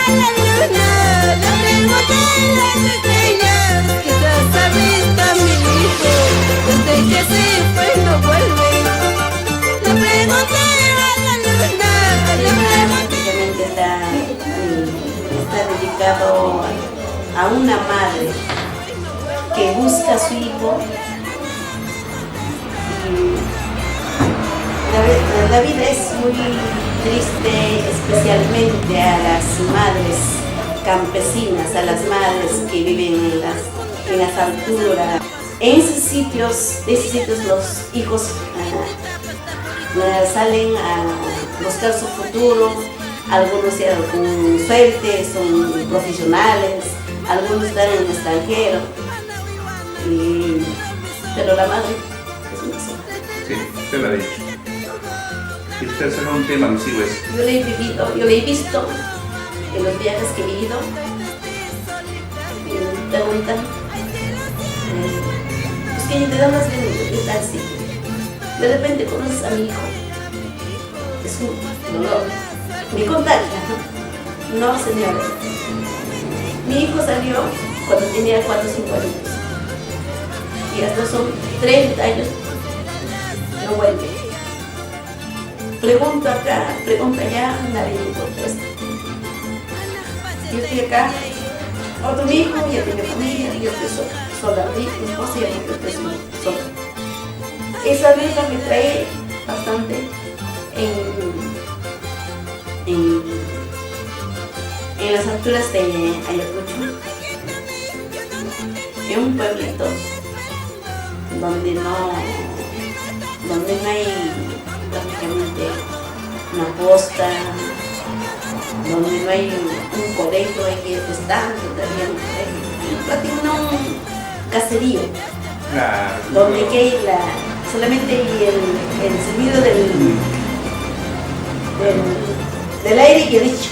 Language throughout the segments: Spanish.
la luna, le pregunté a las estrellas, quizás ha visto a mi hijo, desde que se fue no vuelve. Le pregunté a la luna, le pregunté. Está dedicado a una madre que busca a su hijo. La vida es muy triste, especialmente a las madres campesinas, a las madres que viven en las alturas. En esos sitios los hijos salen a buscar su futuro. Algunos con suerte son profesionales, algunos están en el extranjero, pero la madre es una sola. Sí, usted lo ha dicho. Y usted será un tema alusivo eso. Yo lo he visto en los viajes que he ido. Y me preguntan, pues que te dan las de tal sitio. De repente conoces a mi hijo. Es un dolor. Me contagia. No, señora. Mi hijo salió cuando tenía 4 o 5 años. Y hasta son 30 años. No vuelve. Pregunto acá, pregunto allá, nadie me contesta. Yo estoy acá, otro hijo, ya tiene familia, yo estoy sola, mi esposa y yo estoy sola. Esa vida me trae bastante en las alturas de Ayacucho, en un pueblito donde no hay prácticamente una posta, donde no hay un colegio, hay que estar todavía prácticamente un caserío, donde que hay solamente el sonido del aire y el dicho.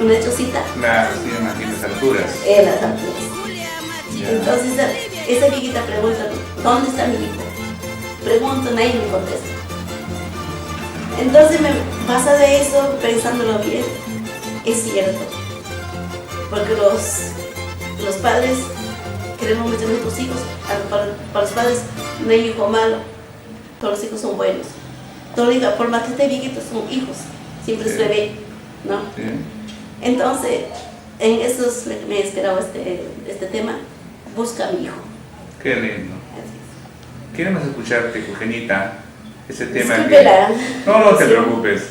Una chocita. Claro, sí, en las alturas. En las alturas. Ya. Entonces esa viejita pregunta, ¿dónde está mi hijo? Pregunto, nadie me contesta. Entonces me pasa de eso, pensándolo bien, es cierto. Porque los padres queremos mucho a nuestros hijos. Para los padres no hay hijo malo, todos los hijos son buenos. Todos los hijos, por más que esté viejitos, son hijos, siempre se ve, ¿no? Sí. Entonces, en eso me he esperado este tema, busca a mi hijo. Qué lindo. Queremos escucharte, Eugenita, ese tema. Discúlpela. No te preocupes.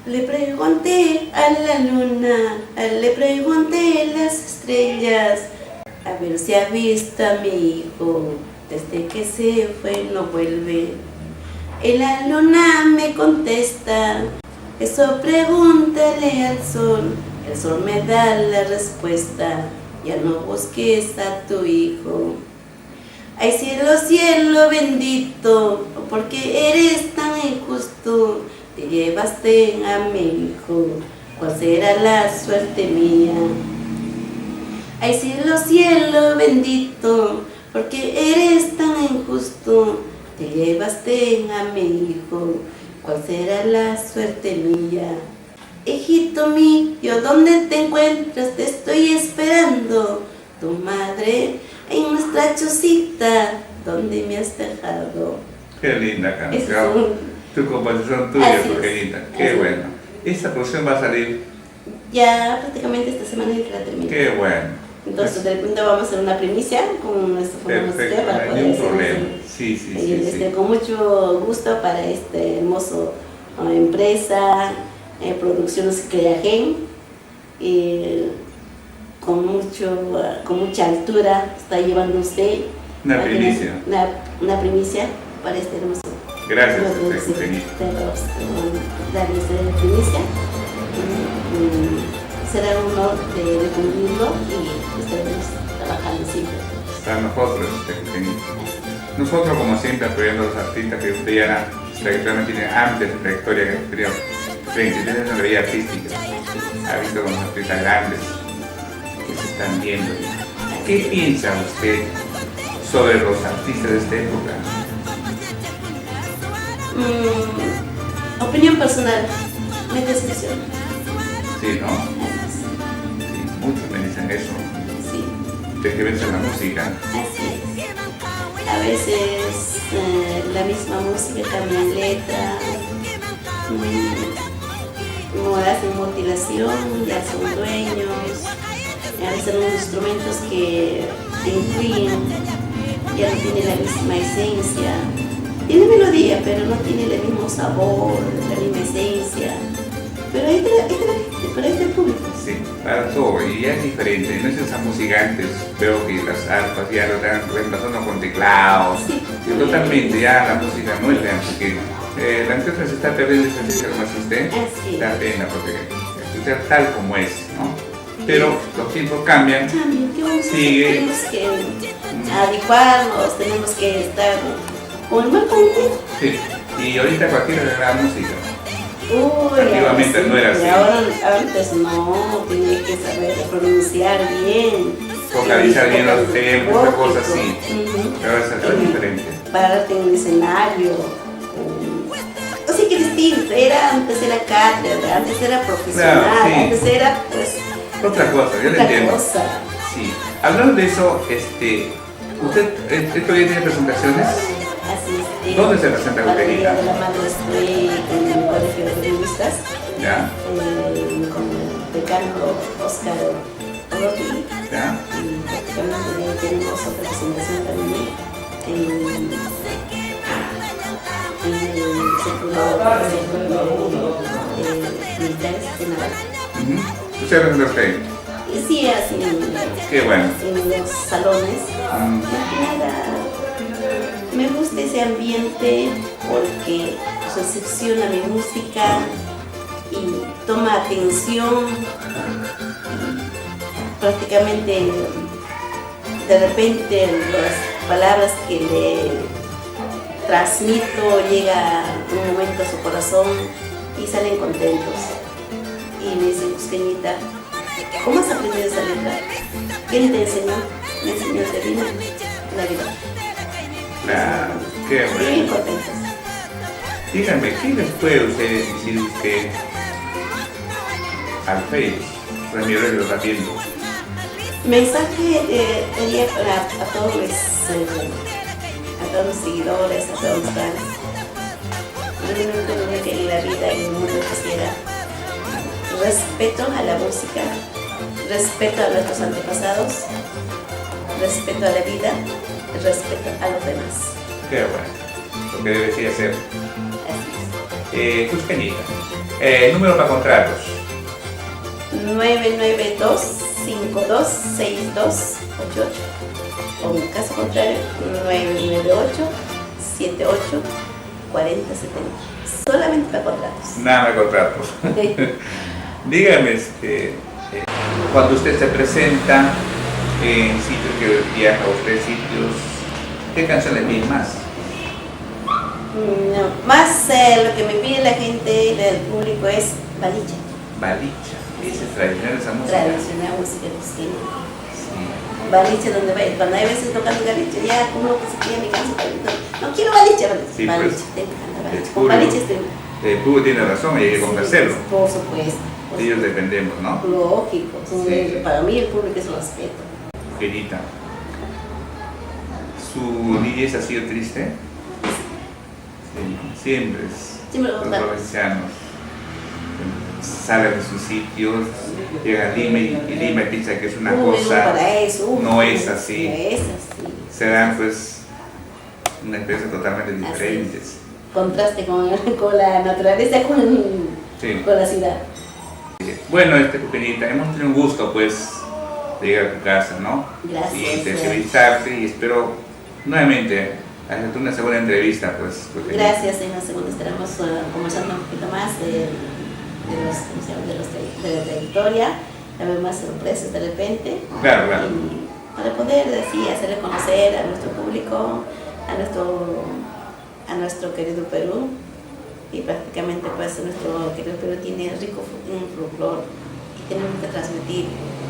Le pregunté a la luna, le pregunté a las estrellas, a ver si ha visto a mi hijo, desde que se fue no vuelve. Y la luna me contesta, eso pregúntale al sol, el sol me da la respuesta, ya no busques a tu hijo. Ay cielo, cielo bendito, porque eres tan injusto, te llevaste a mi hijo, ¿cuál será la suerte mía? Ay cielo, cielo bendito, porque eres tan injusto, te llevaste a mi hijo, ¿cuál será la suerte mía? Hijito mío, ¿dónde te encuentras? Te estoy esperando, tu madre en nuestra chocita, ¿dónde me has dejado? Qué linda canción. Tu composición tuya, Eugenita. Qué bueno. Esta producción va a salir. Ya prácticamente esta semana ya la termino. Qué bueno. Entonces, de repente vamos a hacer una primicia con nuestro fondo Perfecto, para no hay poder ningún hacer problema. Sí. con mucho gusto para este hermoso empresa, Producciones Creagen, con mucha altura está llevando usted Una primicia. Una primicia para este hermoso. Gracias, Eugenita. Darle esta primicia. Será un honor de cumplirlo y estaremos trabajando siempre. Para nosotros, Eugenita. Nosotros, como siempre, apoyando a los artistas que usted ya tiene amplia trayectoria en el exterior. 23 años de vida artística. Ha visto con los artistas grandes que se están viendo. ¿Qué piensa usted sobre los artistas de esta época? Opinión personal. me decepciona. Sí, ¿no? Sí, muchos me dicen eso. Sí, De que ves en la música. así es. A veces la misma música cambian letra, no hacen mutilación, ya son dueños, a veces los instrumentos que incluyen ya no tienen la misma esencia. Tiene melodía, pero no tiene el mismo sabor, la misma esencia. Pero ahí está el público. Sí, para todo, y ya es diferente, no es esa música antes, veo que las arpas ya lo están reemplazando con teclados, Sí. y totalmente ya la música no es de antes, que la empresa se está perdiendo esa esencia como es usted, Así es. da pena porque escuchar tal como es, ¿no? Pero los tiempos cambian, También, ¿qué vamos a hacer? sigue, Tenemos que adecuarnos, tenemos que estar con el marco. sí, y ahorita cualquiera le graba música. Uy, Antiguamente ahora sí, no era así. Ahora antes no, tenía que saber pronunciar bien. Vocalizar bien los tiempos, esa cosa Lógico. así. Ujú. Pero ahora es diferente. Pararte en un escenario. O sea que distinto, antes era cátedra, antes era profesional, Claro, sí. antes era pues Otra cosa, yo le otra entiendo. cosa. Sí. Hablando de eso, ¿usted todavía tiene presentaciones? Así es. ¿Dónde se presenta Para el Eugenita? Día de la Madre estoy en el Colegio de Periodistas. ¿Ya? Con el decano Oscar Rotti, ¿Ya? y prácticamente tenemos otra presentación también en el Centro de Militares de Naval. Ujú. ¿Usted presenta usted? Y sí, así Qué bueno. en los salones. Mm, Más que nada, me gusta ese ambiente porque recepciona mi música y toma atención. Prácticamente, de repente, las palabras que le transmito llega un momento a su corazón y salen contentos. Y me dicen, Cusqueñita, ¿cómo has aprendido esa letra? ¿Quién te enseñó? Me enseñó Terina, la vida. claro, qué Bien bueno. contentos. Díganme, ¿qué les puede usted decir usted al Facebook? Ramiro lo está viendo. Mensaje sería a todos los seguidores, a todos los fans. Realmente lo único que en la vida y en el mundo quisiera respeto a la música, respeto a nuestros antepasados, respeto a la vida, respeto a los demás. Qué bueno, lo que debería ser. Así Cusqueñita, número para contratos. es. 992-526288. O en caso contrario, 998-78-4070. Solamente para contratos. Nada de contratos. Dígame, cuando usted se presenta en sitios que viaja a usted, sitios, ¿qué canción le piden más? No, más lo que me pide la gente, el público es balicha, Balicha, esa es tradicional esa música. tradicional música cusqueña. Sí. Balicha donde va, cuando hay veces tocando balicha, ya uno que se pide mi canción, no quiero balicha, Sí, balicha, pues, te encanta el balicha. Con público. balicha estoy. El público tiene razón y hay que complacerlo. Por supuesto. De ellos dependemos, ¿no? Lógico, Sí. para mí el público es un respeto. Querida, ¿su niñez ha sido triste? Sí, siempre es. Siempre Los lo contamos. provincianos salen de sus sitios, llegan a Lima y Lima piensa que es una Uy, cosa, no, para eso, no es así. No es así. Se dan pues una experiencia totalmente Así diferentes. Contraste con la naturaleza, Sí. con la ciudad. Bueno, Cusqueñita, hemos tenido un gusto pues de llegar a tu casa, ¿no? Gracias. Y de entrevistarte y espero nuevamente hacerte una segunda entrevista pues. Cusqueñita. Gracias, en la segunda estaremos conversando un poquito más de la trayectoria, a ver más sorpresas de repente. Claro, claro. Y para poder así hacerle conocer a nuestro público, a nuestro querido Perú. Y prácticamente pues nuestro querido Perú tiene rico folclore que tenemos que transmitir.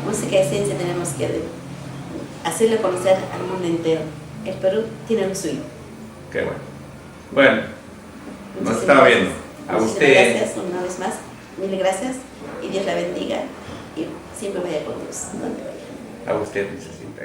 Música esencia tenemos que hacerle conocer al mundo entero. El Perú tiene lo suyo. Qué bueno. Bueno, nos Muchísimas estaba gracias. viendo. A Muchísimas usted. Gracias una vez más. Mil gracias y Dios la bendiga y siempre vaya con Dios donde vaya. A usted necesita.